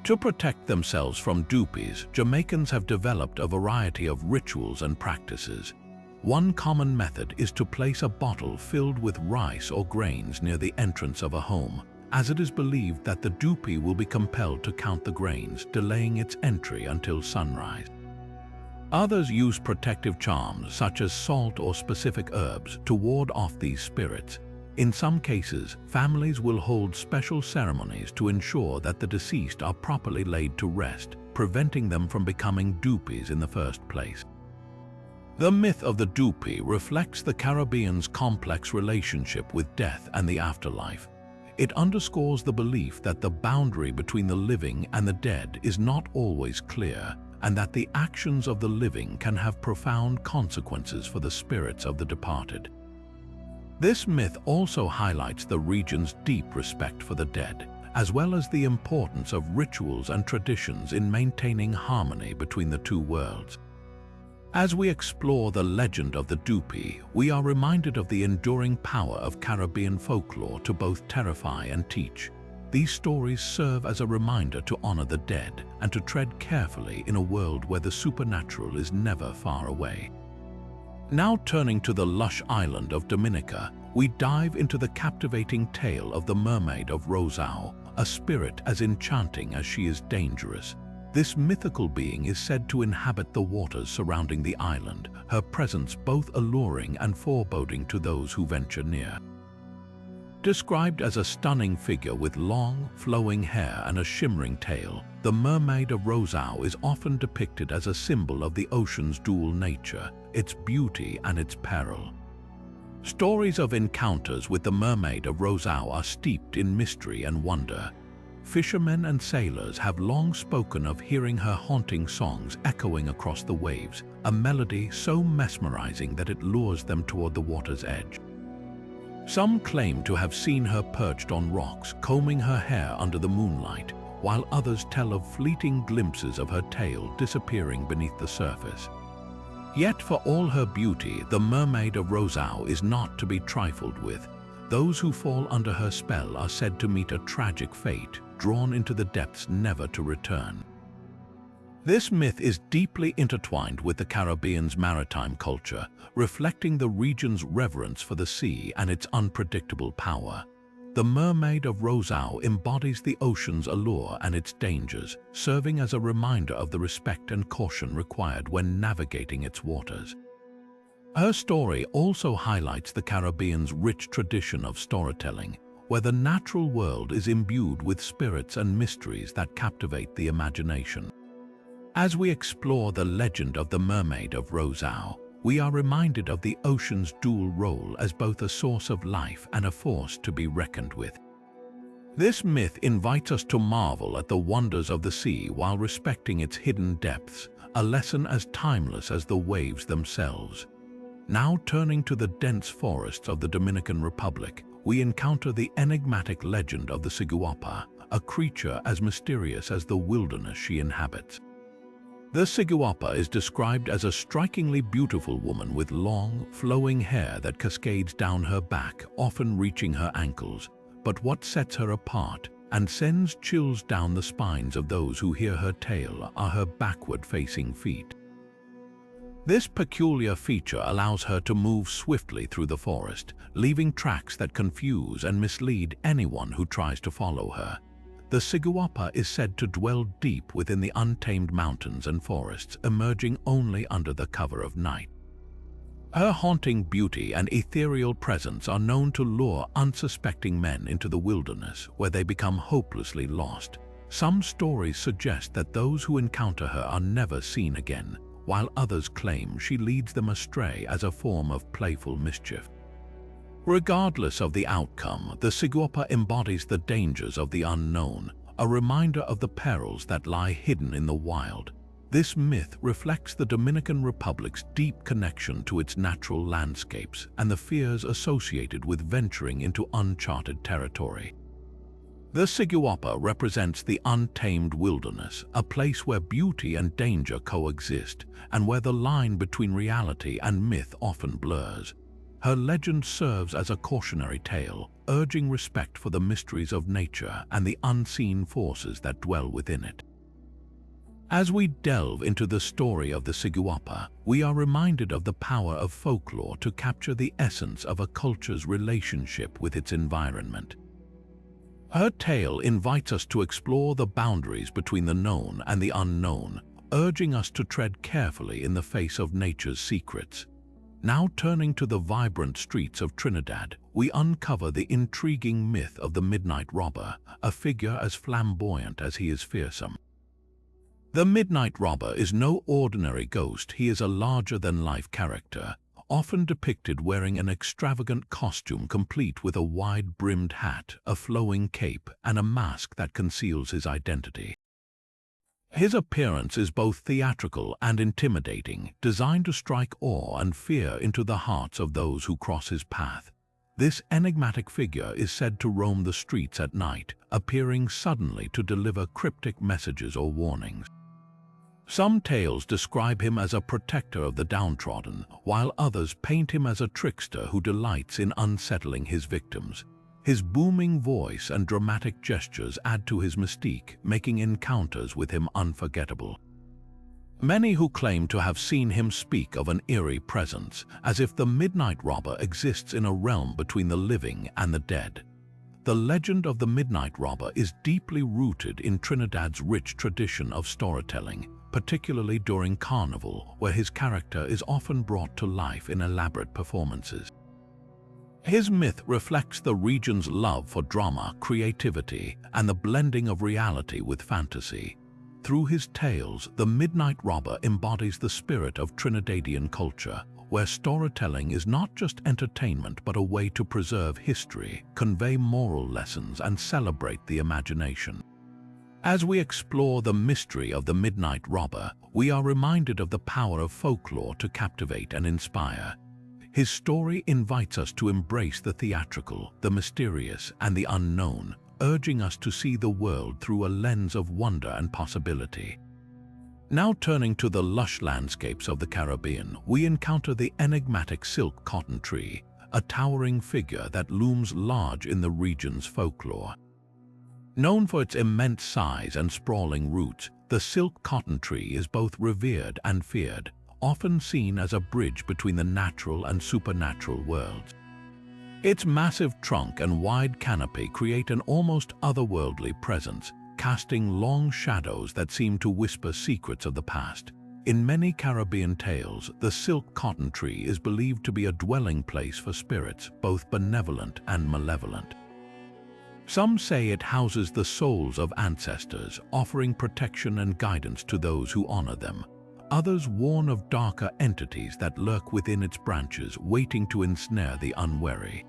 To protect themselves from Jumbies, Jamaicans have developed a variety of rituals and practices. One common method is to place a bottle filled with rice or grains near the entrance of a home, as it is believed that the Jumbie will be compelled to count the grains, delaying its entry until sunrise. Others use protective charms such as salt or specific herbs to ward off these spirits. In some cases, families will hold special ceremonies to ensure that the deceased are properly laid to rest, preventing them from becoming Jumbies in the first place. The myth of the Jumbie reflects the Caribbean's complex relationship with death and the afterlife. It underscores the belief that the boundary between the living and the dead is not always clear, and that the actions of the living can have profound consequences for the spirits of the departed. This myth also highlights the region's deep respect for the dead, as well as the importance of rituals and traditions in maintaining harmony between the two worlds. As we explore the legend of the Jumbie, we are reminded of the enduring power of Caribbean folklore to both terrify and teach. These stories serve as a reminder to honor the dead and to tread carefully in a world where the supernatural is never far away. Now turning to the lush island of Dominica, we dive into the captivating tale of the mermaid of Rosao, a spirit as enchanting as she is dangerous. This mythical being is said to inhabit the waters surrounding the island, her presence both alluring and foreboding to those who venture near. Described as a stunning figure with long, flowing hair and a shimmering tail, the mermaid of Rosao is often depicted as a symbol of the ocean's dual nature, its beauty and its peril. Stories of encounters with the mermaid of Rosao are steeped in mystery and wonder. Fishermen and sailors have long spoken of hearing her haunting songs echoing across the waves, a melody so mesmerizing that it lures them toward the water's edge. Some claim to have seen her perched on rocks, combing her hair under the moonlight, while others tell of fleeting glimpses of her tail disappearing beneath the surface. Yet for all her beauty, the mermaid of Rosao is not to be trifled with. Those who fall under her spell are said to meet a tragic fate, drawn into the depths never to return. This myth is deeply intertwined with the Caribbean's maritime culture, reflecting the region's reverence for the sea and its unpredictable power. The mermaid of Rosao embodies the ocean's allure and its dangers, serving as a reminder of the respect and caution required when navigating its waters. Her story also highlights the Caribbean's rich tradition of storytelling, where the natural world is imbued with spirits and mysteries that captivate the imagination. As we explore the legend of the mermaid of Rosao, we are reminded of the ocean's dual role as both a source of life and a force to be reckoned with. This myth invites us to marvel at the wonders of the sea while respecting its hidden depths, a lesson as timeless as the waves themselves. Now turning to the dense forests of the Dominican Republic, we encounter the enigmatic legend of the Siguapa, a creature as mysterious as the wilderness she inhabits. The Siguapa is described as a strikingly beautiful woman with long, flowing hair that cascades down her back, often reaching her ankles. But what sets her apart and sends chills down the spines of those who hear her tale are her backward-facing feet. This peculiar feature allows her to move swiftly through the forest, leaving tracks that confuse and mislead anyone who tries to follow her. The Siguapa is said to dwell deep within the untamed mountains and forests, emerging only under the cover of night. Her haunting beauty and ethereal presence are known to lure unsuspecting men into the wilderness, where they become hopelessly lost. Some stories suggest that those who encounter her are never seen again, while others claim she leads them astray as a form of playful mischief. Regardless of the outcome, the Siguapa embodies the dangers of the unknown, a reminder of the perils that lie hidden in the wild. This myth reflects the Dominican Republic's deep connection to its natural landscapes and the fears associated with venturing into uncharted territory. The Siguapa represents the untamed wilderness, a place where beauty and danger coexist, and where the line between reality and myth often blurs. Her legend serves as a cautionary tale, urging respect for the mysteries of nature and the unseen forces that dwell within it. As we delve into the story of the Siguapa, we are reminded of the power of folklore to capture the essence of a culture's relationship with its environment. Her tale invites us to explore the boundaries between the known and the unknown, urging us to tread carefully in the face of nature's secrets. Now turning to the vibrant streets of Trinidad, we uncover the intriguing myth of the Midnight Robber, a figure as flamboyant as he is fearsome. The Midnight Robber is no ordinary ghost. He is a larger-than-life character, often depicted wearing an extravagant costume complete with a wide-brimmed hat, a flowing cape, and a mask that conceals his identity. His appearance is both theatrical and intimidating, designed to strike awe and fear into the hearts of those who cross his path. This enigmatic figure is said to roam the streets at night, appearing suddenly to deliver cryptic messages or warnings. Some tales describe him as a protector of the downtrodden, while others paint him as a trickster who delights in unsettling his victims. His booming voice and dramatic gestures add to his mystique, making encounters with him unforgettable. Many who claim to have seen him speak of an eerie presence, as if the Midnight Robber exists in a realm between the living and the dead. The legend of the Midnight Robber is deeply rooted in Trinidad's rich tradition of storytelling, particularly during Carnival, where his character is often brought to life in elaborate performances. His myth reflects the region's love for drama, creativity, and the blending of reality with fantasy. Through his tales, the Midnight Robber embodies the spirit of Trinidadian culture, where storytelling is not just entertainment but a way to preserve history, convey moral lessons, and celebrate the imagination. As we explore the mystery of the Midnight Robber, we are reminded of the power of folklore to captivate and inspire. His story invites us to embrace the theatrical, the mysterious, and the unknown, urging us to see the world through a lens of wonder and possibility. Now turning to the lush landscapes of the Caribbean, we encounter the enigmatic silk cotton tree, a towering figure that looms large in the region's folklore. Known for its immense size and sprawling roots, the silk cotton tree is both revered and feared, often seen as a bridge between the natural and supernatural worlds. Its massive trunk and wide canopy create an almost otherworldly presence, casting long shadows that seem to whisper secrets of the past. In many Caribbean tales, the silk cotton tree is believed to be a dwelling place for spirits, both benevolent and malevolent. Some say it houses the souls of ancestors, offering protection and guidance to those who honor them. Others warn of darker entities that lurk within its branches, waiting to ensnare the unwary.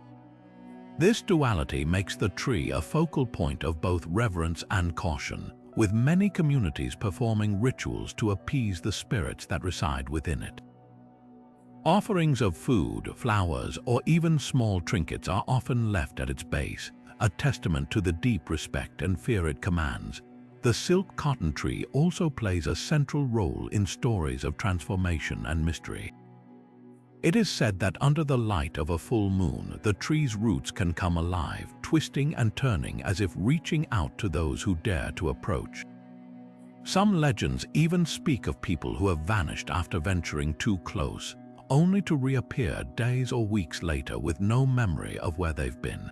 This duality makes the tree a focal point of both reverence and caution, with many communities performing rituals to appease the spirits that reside within it. Offerings of food, flowers, or even small trinkets are often left at its base, a testament to the deep respect and fear it commands. The silk cotton tree also plays a central role in stories of transformation and mystery. It is said that under the light of a full moon, the tree's roots can come alive, twisting and turning as if reaching out to those who dare to approach. Some legends even speak of people who have vanished after venturing too close, only to reappear days or weeks later with no memory of where they've been.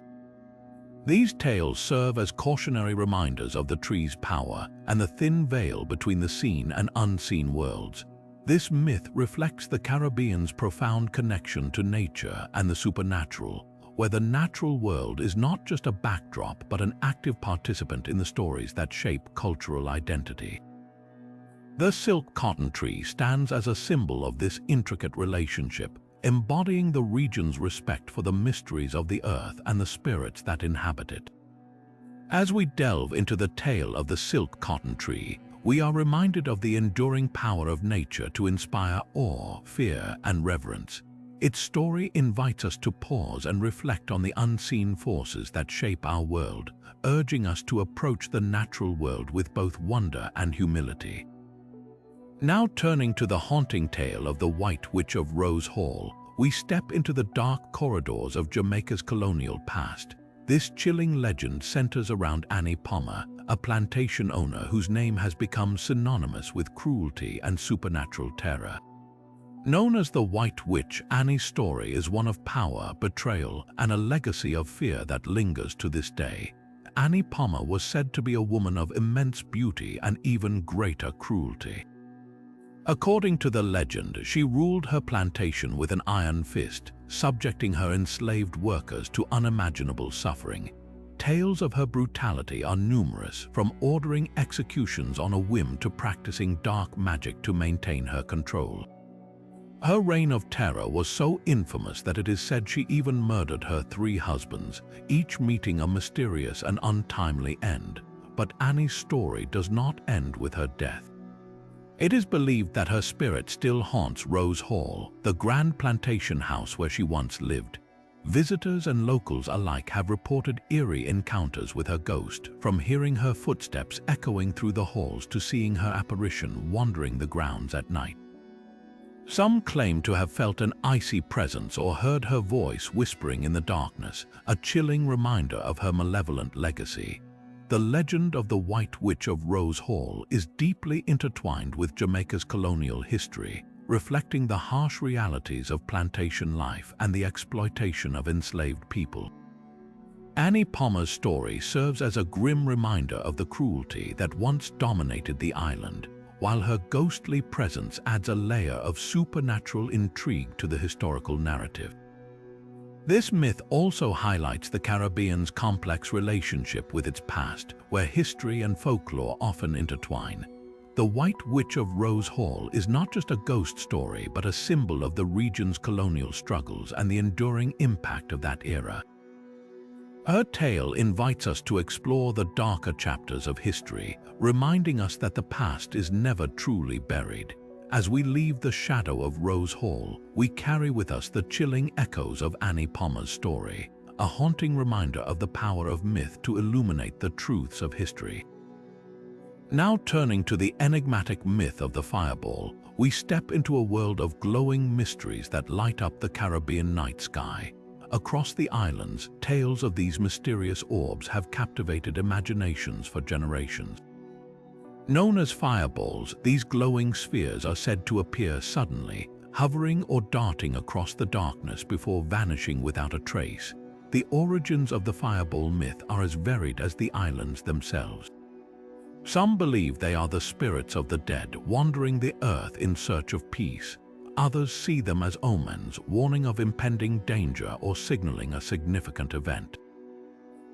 These tales serve as cautionary reminders of the tree's power and the thin veil between the seen and unseen worlds. This myth reflects the Caribbean's profound connection to nature and the supernatural, where the natural world is not just a backdrop but an active participant in the stories that shape cultural identity. The silk cotton tree stands as a symbol of this intricate relationship, embodying the region's respect for the mysteries of the earth and the spirits that inhabit it. As we delve into the tale of the silk cotton tree, we are reminded of the enduring power of nature to inspire awe, fear, and reverence. Its story invites us to pause and reflect on the unseen forces that shape our world, urging us to approach the natural world with both wonder and humility. Now turning to the haunting tale of the White Witch of Rose Hall, we step into the dark corridors of Jamaica's colonial past. This chilling legend centers around Annie Palmer, a plantation owner whose name has become synonymous with cruelty and supernatural terror. Known as the White Witch, Annie's story is one of power, betrayal, and a legacy of fear that lingers to this day. Annie Palmer was said to be a woman of immense beauty and even greater cruelty. According to the legend, she ruled her plantation with an iron fist, subjecting her enslaved workers to unimaginable suffering. Tales of her brutality are numerous, from ordering executions on a whim to practicing dark magic to maintain her control. Her reign of terror was so infamous that it is said she even murdered her 3 husbands, each meeting a mysterious and untimely end. But Annie's story does not end with her death. It is believed that her spirit still haunts Rose Hall, the grand plantation house where she once lived. Visitors and locals alike have reported eerie encounters with her ghost, from hearing her footsteps echoing through the halls to seeing her apparition wandering the grounds at night. Some claim to have felt an icy presence or heard her voice whispering in the darkness, a chilling reminder of her malevolent legacy. The legend of the White Witch of Rose Hall is deeply intertwined with Jamaica's colonial history, reflecting the harsh realities of plantation life and the exploitation of enslaved people. Annie Palmer's story serves as a grim reminder of the cruelty that once dominated the island, while her ghostly presence adds a layer of supernatural intrigue to the historical narrative. This myth also highlights the Caribbean's complex relationship with its past, where history and folklore often intertwine. The White Witch of Rose Hall is not just a ghost story, but a symbol of the region's colonial struggles and the enduring impact of that era. Her tale invites us to explore the darker chapters of history, reminding us that the past is never truly buried. As we leave the shadow of Rose Hall, we carry with us the chilling echoes of Annie Palmer's story, a haunting reminder of the power of myth to illuminate the truths of history. Now turning to the enigmatic myth of the fireball, we step into a world of glowing mysteries that light up the Caribbean night sky. Across the islands, tales of these mysterious orbs have captivated imaginations for generations. Known as fireballs, these glowing spheres are said to appear suddenly, hovering or darting across the darkness before vanishing without a trace. The origins of the fireball myth are as varied as the islands themselves. Some believe they are the spirits of the dead wandering the earth in search of peace. Others see them as omens, warning of impending danger or signaling a significant event.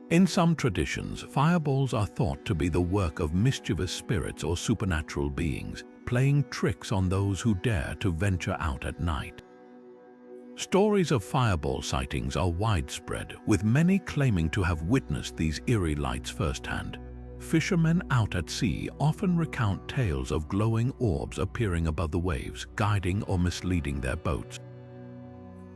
In some traditions, fireballs are thought to be the work of mischievous spirits or supernatural beings, playing tricks on those who dare to venture out at night. Stories of fireball sightings are widespread, with many claiming to have witnessed these eerie lights firsthand. Fishermen out at sea often recount tales of glowing orbs appearing above the waves, guiding or misleading their boats.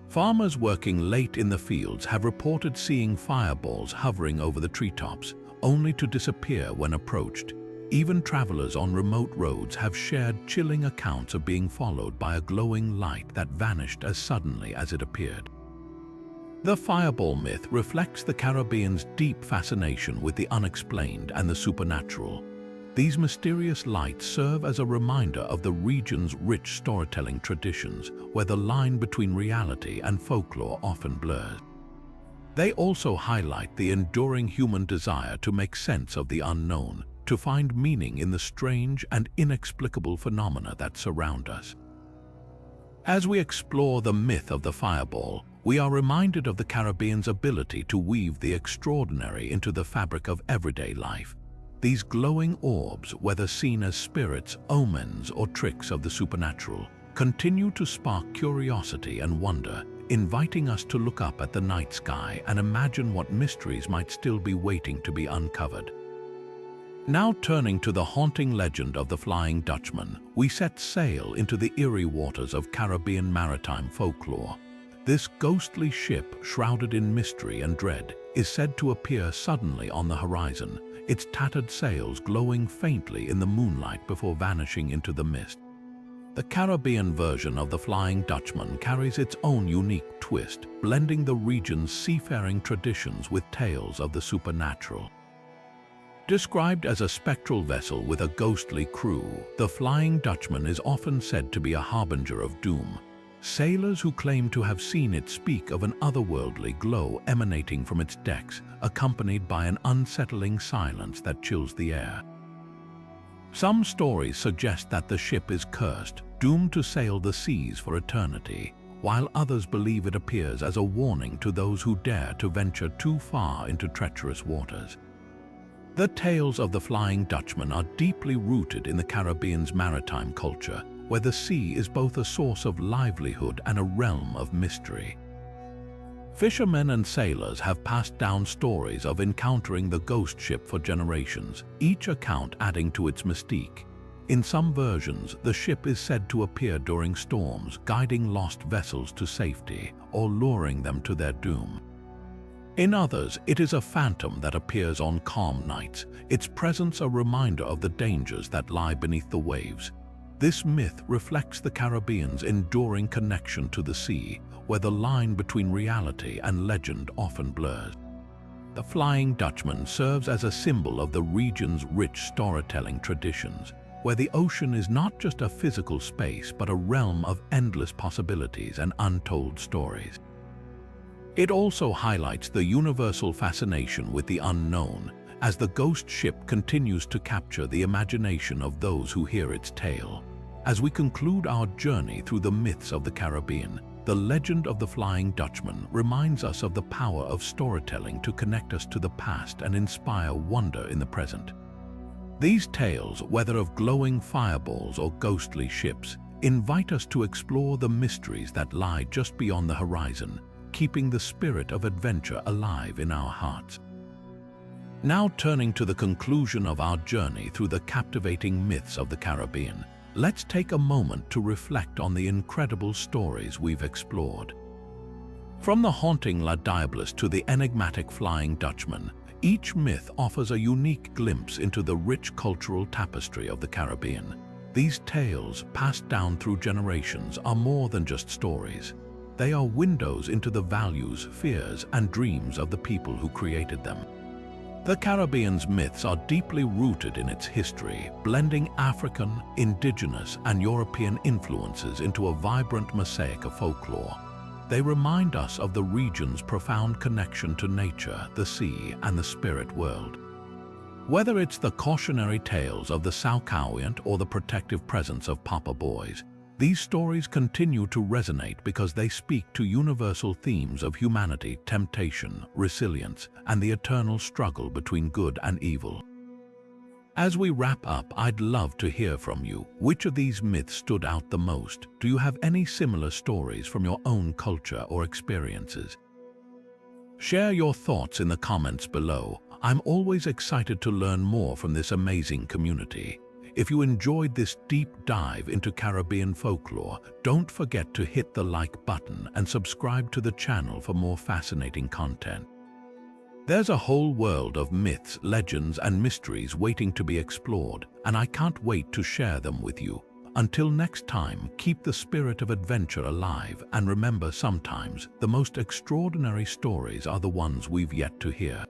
Farmers working late in the fields have reported seeing fireballs hovering over the treetops, only to disappear when approached. Even travelers on remote roads have shared chilling accounts of being followed by a glowing light that vanished as suddenly as it appeared. The fireball myth reflects the Caribbean's deep fascination with the unexplained and the supernatural. These mysterious lights serve as a reminder of the region's rich storytelling traditions, where the line between reality and folklore often blurs. They also highlight the enduring human desire to make sense of the unknown, to find meaning in the strange and inexplicable phenomena that surround us. As we explore the myth of the fireball, we are reminded of the Caribbean's ability to weave the extraordinary into the fabric of everyday life. These glowing orbs, whether seen as spirits, omens, or tricks of the supernatural, continue to spark curiosity and wonder, inviting us to look up at the night sky and imagine what mysteries might still be waiting to be uncovered. Now turning to the haunting legend of the Flying Dutchman, we set sail into the eerie waters of Caribbean maritime folklore. This ghostly ship, shrouded in mystery and dread, is said to appear suddenly on the horizon, its tattered sails glowing faintly in the moonlight before vanishing into the mist. The Caribbean version of the Flying Dutchman carries its own unique twist, blending the region's seafaring traditions with tales of the supernatural. Described as a spectral vessel with a ghostly crew, the Flying Dutchman is often said to be a harbinger of doom. Sailors who claim to have seen it speak of an otherworldly glow emanating from its decks, accompanied by an unsettling silence that chills the air. Some stories suggest that the ship is cursed, doomed to sail the seas for eternity, while others believe it appears as a warning to those who dare to venture too far into treacherous waters. The tales of the Flying Dutchman are deeply rooted in the Caribbean's maritime culture, where the sea is both a source of livelihood and a realm of mystery. Fishermen and sailors have passed down stories of encountering the ghost ship for generations, each account adding to its mystique. In some versions, the ship is said to appear during storms, guiding lost vessels to safety or luring them to their doom. In others, it is a phantom that appears on calm nights, its presence a reminder of the dangers that lie beneath the waves. This myth reflects the Caribbean's enduring connection to the sea, where the line between reality and legend often blurs. The Flying Dutchman serves as a symbol of the region's rich storytelling traditions, where the ocean is not just a physical space but a realm of endless possibilities and untold stories. It also highlights the universal fascination with the unknown, as the ghost ship continues to capture the imagination of those who hear its tale. As we conclude our journey through the myths of the Caribbean, the legend of the Flying Dutchman reminds us of the power of storytelling to connect us to the past and inspire wonder in the present. These tales, whether of glowing fireballs or ghostly ships, invite us to explore the mysteries that lie just beyond the horizon, keeping the spirit of adventure alive in our hearts. Now turning to the conclusion of our journey through the captivating myths of the Caribbean, let's take a moment to reflect on the incredible stories we've explored. From the haunting La Diablesse to the enigmatic Flying Dutchman, each myth offers a unique glimpse into the rich cultural tapestry of the Caribbean. These tales, passed down through generations, are more than just stories. They are windows into the values, fears, and dreams of the people who created them. The Caribbean's myths are deeply rooted in its history, blending African, indigenous, and European influences into a vibrant mosaic of folklore. They remind us of the region's profound connection to nature, the sea, and the spirit world. Whether it's the cautionary tales of the Soucouyant or the protective presence of Papa Boys, these stories continue to resonate because they speak to universal themes of humanity, temptation, resilience, and the eternal struggle between good and evil. As we wrap up, I'd love to hear from you. Which of these myths stood out the most? Do you have any similar stories from your own culture or experiences? Share your thoughts in the comments below. I'm always excited to learn more from this amazing community. If you enjoyed this deep dive into Caribbean folklore, don't forget to hit the like button and subscribe to the channel for more fascinating content. There's a whole world of myths, legends, and mysteries waiting to be explored, and I can't wait to share them with you. Until next time, keep the spirit of adventure alive, and remember, sometimes the most extraordinary stories are the ones we've yet to hear.